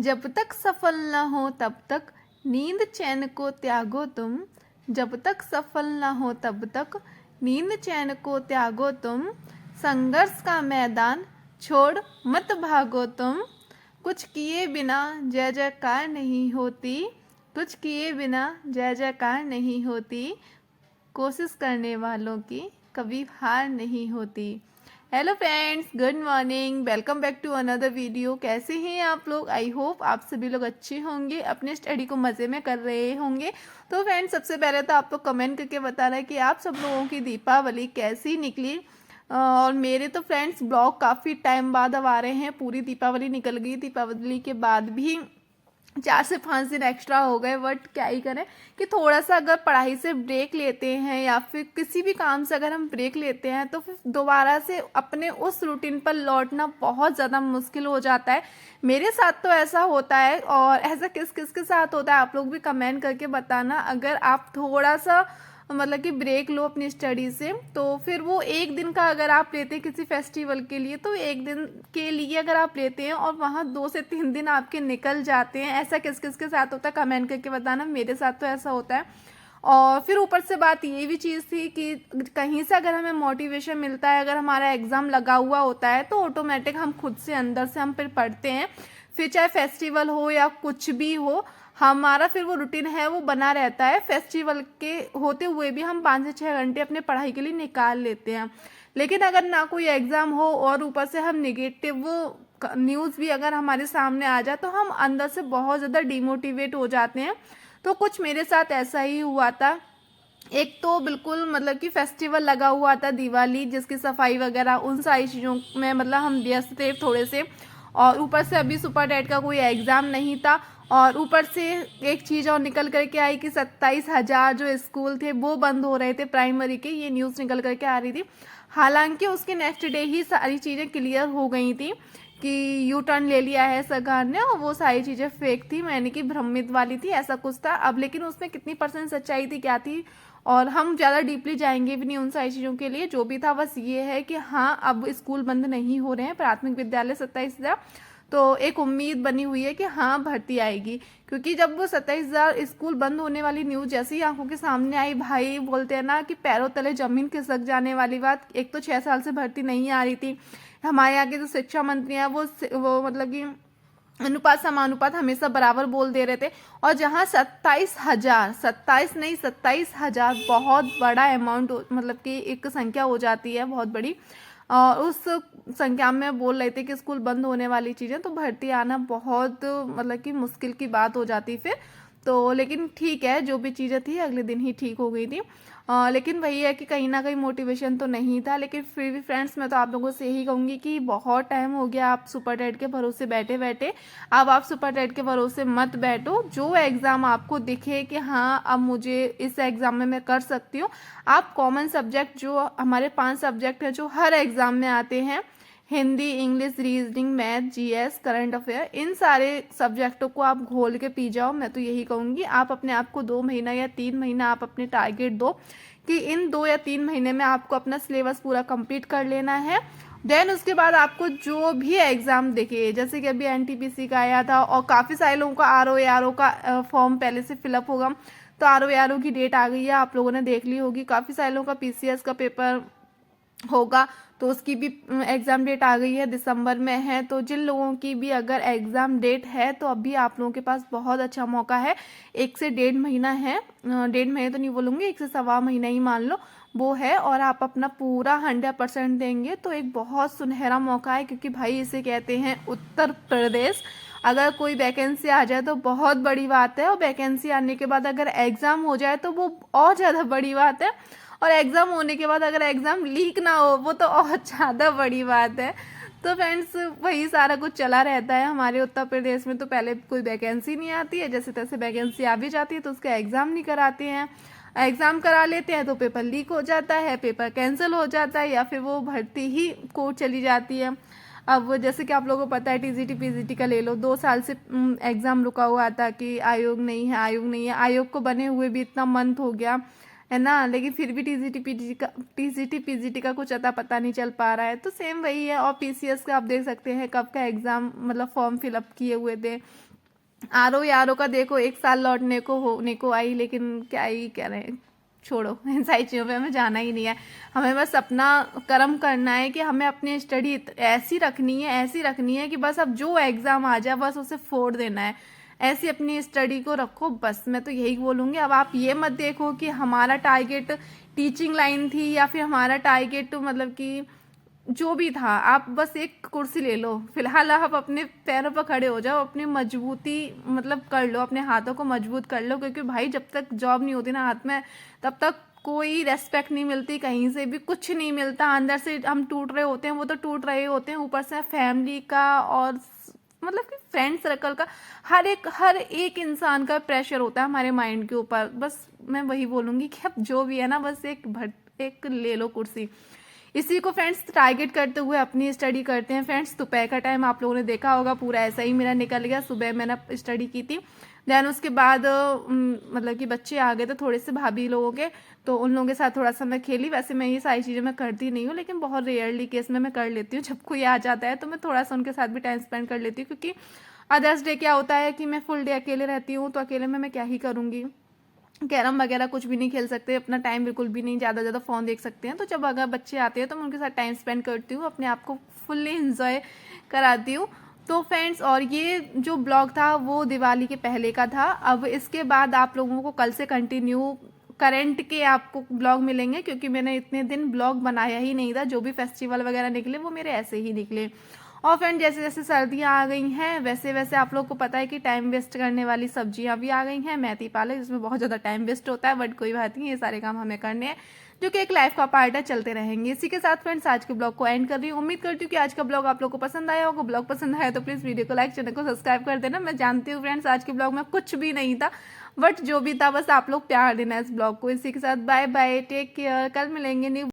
जब तक सफल न हो तब तक नींद चैन को त्यागो तुम। जब तक सफल न हो तब तक नींद चैन को त्यागो तुम। संघर्ष का मैदान छोड़ मत भागो तुम। कुछ किए बिना जय जयकार नहीं होती। कुछ किए बिना जय जयकार नहीं होती। कोशिश करने वालों की कभी हार नहीं होती। Hello friends, good morning, welcome back to another video. कैसे हैं आप लोग? आई होप आप सभी लोग अच्छे होंगे, अपने स्टडी को मज़े में कर रहे होंगे। तो फ्रेंड्स, सबसे पहले तो आप लोग कमेंट करके बताना है कि आप सब लोगों की दीपावली कैसी निकली। और मेरे तो फ्रेंड्स ब्लॉग काफ़ी टाइम बाद अब आ रहे हैं। पूरी दीपावली निकल गई, दीपावली के बाद भी 4 से 5 दिन एक्स्ट्रा हो गए। बट क्या ही करें कि थोड़ा सा अगर पढ़ाई से ब्रेक लेते हैं या फिर किसी भी काम से अगर हम ब्रेक लेते हैं तो फिर दोबारा से अपने उस रूटीन पर लौटना बहुत ज़्यादा मुश्किल हो जाता है। मेरे साथ तो ऐसा होता है। और ऐसा किस किस के साथ होता है आप लोग भी कमेंट करके बताना। अगर आप थोड़ा सा मतलब कि ब्रेक लो अपनी स्टडी से, तो फिर वो एक दिन का अगर आप लेते हैं किसी फेस्टिवल के लिए, तो एक दिन के लिए अगर आप लेते हैं और वहाँ 2 से 3 दिन आपके निकल जाते हैं। ऐसा किस किस के साथ होता है कमेंट करके बताना। मेरे साथ तो ऐसा होता है। और फिर ऊपर से बात ये भी चीज़ थी कि कहीं से अगर हमें मोटिवेशन मिलता है, अगर हमारा एग्ज़ाम लगा हुआ होता है तो ऑटोमेटिक हम खुद से अंदर से हम फिर पढ़ते हैं। फिर चाहे फेस्टिवल हो या कुछ भी हो, हमारा फिर वो रूटीन है वो बना रहता है। फेस्टिवल के होते हुए भी हम 5 से 6 घंटे अपने पढ़ाई के लिए निकाल लेते हैं। लेकिन अगर ना कोई एग्ज़ाम हो और ऊपर से हम निगेटिव न्यूज़ भी अगर हमारे सामने आ जाए तो हम अंदर से बहुत ज़्यादा डिमोटिवेट हो जाते हैं। तो कुछ मेरे साथ ऐसा ही हुआ था। एक तो बिल्कुल मतलब कि फेस्टिवल लगा हुआ था दिवाली, जिसकी सफाई वगैरह उन सारी चीज़ों में मतलब हम व्यस्त थे थोड़े से। और ऊपर से अभी सुपर टेट का कोई एग्ज़ाम नहीं था। और ऊपर से एक चीज़ और निकल करके आई कि 27,000 जो स्कूल थे वो बंद हो रहे थे प्राइमरी के। ये न्यूज़ निकल करके आ रही थी। हालांकि उसके नेक्स्ट डे ही सारी चीज़ें क्लियर हो गई थी कि यू टर्न ले लिया है सरकार ने, और वो सारी चीज़ें फेक थी, मैंने कि भ्रमित वाली थी, ऐसा कुछ था। अब लेकिन उसमें कितनी % सच्चाई थी, क्या थी, और हम ज़्यादा डीपली जाएंगे भी नहीं उन सारी चीज़ों के लिए। जो भी था बस ये है कि हाँ, अब स्कूल बंद नहीं हो रहे हैं, प्राथमिक विद्यालय 27,000। तो एक उम्मीद बनी हुई है कि हाँ भर्ती आएगी। क्योंकि जब वो 27,000 स्कूल बंद होने वाली न्यूज़ जैसे ही आंखों के सामने आई, भाई बोलते हैं ना कि पैरों तले जमीन खिसक जाने वाली बात। एक तो 6 साल से भर्ती नहीं आ रही थी। हमारे यहाँ के जो शिक्षा मंत्री हैं वो मतलब कि अनुपात समानुपात हमेशा बराबर बोल दे रहे थे। और जहाँ 27,000, 27 नहीं 27,000 बहुत बड़ा अमाउंट, मतलब कि एक संख्या हो जाती है बहुत बड़ी। और उस संख्या में बोल रहे थे कि स्कूल बंद होने वाली चीज़ें, तो भर्ती आना बहुत मतलब कि मुश्किल की बात हो जाती फिर तो। लेकिन ठीक है, जो भी चीज़ें थी अगले दिन ही ठीक हो गई थी। लेकिन वही है कि कहीं ना कहीं मोटिवेशन तो नहीं था। लेकिन फिर भी फ्रेंड्स, मैं तो आप लोगों से यही कहूँगी कि बहुत टाइम हो गया आप सुपर टेट के भरोसे बैठे बैठे। अब आप सुपर टेट के भरोसे मत बैठो। जो एग्ज़ाम आपको दिखे कि हाँ अब मुझे इस एग्ज़ाम में मैं कर सकती हूँ, आप कॉमन सब्जेक्ट जो हमारे 5 सब्जेक्ट हैं जो हर एग्ज़ाम में आते हैं, Hindi, English, reasoning, math, GS, current affair, इन सारे सब्जेक्टों को आप घोल के पी जाओ। मैं तो यही कहूँगी, आप अपने आप को 2 महीना या 3 महीना आप अपने टारगेट दो कि इन 2 या 3 महीने में आपको अपना सिलेबस पूरा कंप्लीट कर लेना है। देन उसके बाद आपको जो भी एग्ज़ाम दिखे, जैसे कि अभी एनटीपीसी का आया था और काफ़ी सारे लोगों का आरओ का फॉर्म पहले से फिलअप होगा। तो आरओ की डेट आ गई है, आप लोगों ने देख ली होगी। काफ़ी सारे लोगों का पीसीएस का पेपर होगा, तो उसकी भी एग्ज़ाम डेट आ गई है, दिसंबर में है। तो जिन लोगों की भी अगर एग्ज़ाम डेट है तो अभी आप लोगों के पास बहुत अच्छा मौका है। 1 से 1.5 महीना है, 1.5 महीने तो नहीं बोलूँगी, 1 से सवा महीना ही मान लो वो है। और आप अपना पूरा 100% देंगे तो एक बहुत सुनहरा मौका है। क्योंकि भाई इसे कहते हैं उत्तर प्रदेश। अगर कोई वैकेंसी आ जाए तो बहुत बड़ी बात है, और वैकेंसी आने के बाद अगर एग्ज़ाम हो जाए तो वो और ज़्यादा बड़ी बात है। और एग्ज़ाम होने के बाद अगर एग्ज़ाम लीक ना हो, वो तो और ज़्यादा बड़ी बात है। तो फ्रेंड्स, वही सारा कुछ चला रहता है हमारे उत्तर प्रदेश में। तो पहले कोई वैकेंसी नहीं आती है, जैसे तैसे वैकेंसी आ भी जाती है तो उसका एग्ज़ाम नहीं कराते हैं। एग्ज़ाम करा लेते हैं तो पेपर लीक हो जाता है, पेपर कैंसिल हो जाता है, या फिर वो भर्ती ही कोर्ट चली जाती है। अब जैसे कि आप लोगों को पता है, टीजीटी पीजीटी का ले लो, 2 साल से एग्ज़ाम रुका हुआ था कि आयोग नहीं है, आयोग नहीं है। आयोग को बने हुए भी इतना मंथ हो गया है ना, लेकिन फिर भी टीजीटी पीजीटी का कुछ अता पता नहीं चल पा रहा है। तो सेम वही है। और पीसीएस का आप देख सकते हैं कब का एग्ज़ाम मतलब फॉर्म फिलअप किए हुए थे, आरो यारो का देखो 1 साल लौटने को होने को आई, लेकिन क्या ही कह रहे हैं, छोड़ो इन सारी चीज़ों पे हमें जाना ही नहीं है। हमें बस अपना कर्म करना है कि हमें अपनी स्टडी ऐसी रखनी है कि बस अब जो एग्ज़ाम आ जाए बस उसे फोड़ देना है। ऐसी अपनी स्टडी को रखो बस, मैं तो यही बोलूँगी। अब आप ये मत देखो कि हमारा टारगेट टीचिंग लाइन थी या फिर हमारा टारगेट मतलब कि जो भी था, आप बस एक कुर्सी ले लो। फिलहाल आप अपने पैरों पर खड़े हो जाओ, अपनी मजबूती मतलब कर लो, अपने हाथों को मजबूत कर लो, क्योंकि भाई जब तक जॉब नहीं होती ना हाथ में, तब तक कोई रेस्पेक्ट नहीं मिलती, कहीं से भी कुछ नहीं मिलता। अंदर से हम टूट रहे होते हैं, वो तो टूट रहे होते हैं, ऊपर से फैमिली का और मतलब कि फ्रेंड सर्कल का, हर एक इंसान का प्रेशर होता है हमारे माइंड के ऊपर। बस मैं वही बोलूँगी कि अब जो भी है ना, बस एक ले लो कुर्सी। इसी को फ्रेंड्स टारगेट करते हुए अपनी स्टडी करते हैं। फ्रेंड्स दोपहर का टाइम आप लोगों ने देखा होगा, पूरा ऐसा ही मेरा निकल गया। सुबह मैंने स्टडी की थी, देन उसके बाद मतलब कि बच्चे आ गए थे थोड़े से भाभी लोगों के, तो उन लोगों के साथ थोड़ा सा मैं खेली। वैसे मैं ये सारी चीज़ें मैं करती नहीं हूँ, लेकिन बहुत रेयरली केस में मैं कर लेती हूँ। जब कोई आ जाता है तो मैं थोड़ा सा उनके साथ भी टाइम स्पेंड कर लेती हूँ, क्योंकि अदर्स डे क्या होता है कि मैं फुल डे अकेले रहती हूँ, तो अकेले में मैं क्या ही करूँगी। कैरम वगैरह कुछ भी नहीं खेल सकते, अपना टाइम बिल्कुल भी नहीं, ज़्यादा ज़्यादा फ़ोन देख सकते हैं। तो जब अगर बच्चे आते हैं तो मैं उनके साथ टाइम स्पेंड करती हूँ, अपने आप को फुल्ली इंजॉय कराती हूँ। तो फ्रेंड्स, और ये जो ब्लॉग था वो दिवाली के पहले का था। अब इसके बाद आप लोगों को कल से कंटिन्यू करंट के आपको ब्लॉग मिलेंगे, क्योंकि मैंने इतने दिन ब्लॉग बनाया ही नहीं था। जो भी फेस्टिवल वगैरह निकले वो मेरे ऐसे ही निकले। और फ्रेंड, जैसे जैसे सर्दियाँ आ गई हैं वैसे वैसे आप लोग को पता है कि टाइम वेस्ट करने वाली सब्जियां भी आ गई हैं, मेथी पालक, जिसमें बहुत ज़्यादा टाइम वेस्ट होता है, बट कोई बात नहीं, ये सारे काम हमें करने हैं, जो कि एक लाइफ का पार्ट है, चलते रहेंगे। इसी के साथ फ्रेंड्स आज के ब्लॉग को एंड कर रही हूँ। उम्मीद करती हूँ कि आज का ब्लॉग आप लोग को पसंद आया होगा। ब्लॉग पसंद आया तो प्लीज़ वीडियो को लाइक, चैनल को सब्सक्राइब कर देना। मैं जानती हूँ फ्रेंड्स आज के ब्लॉग में कुछ भी नहीं था, बट जो भी था बस आप लोग प्यार देना इस ब्लॉग को। इसी के साथ बाय बाय, टेक केयर, कल मिलेंगे न्यू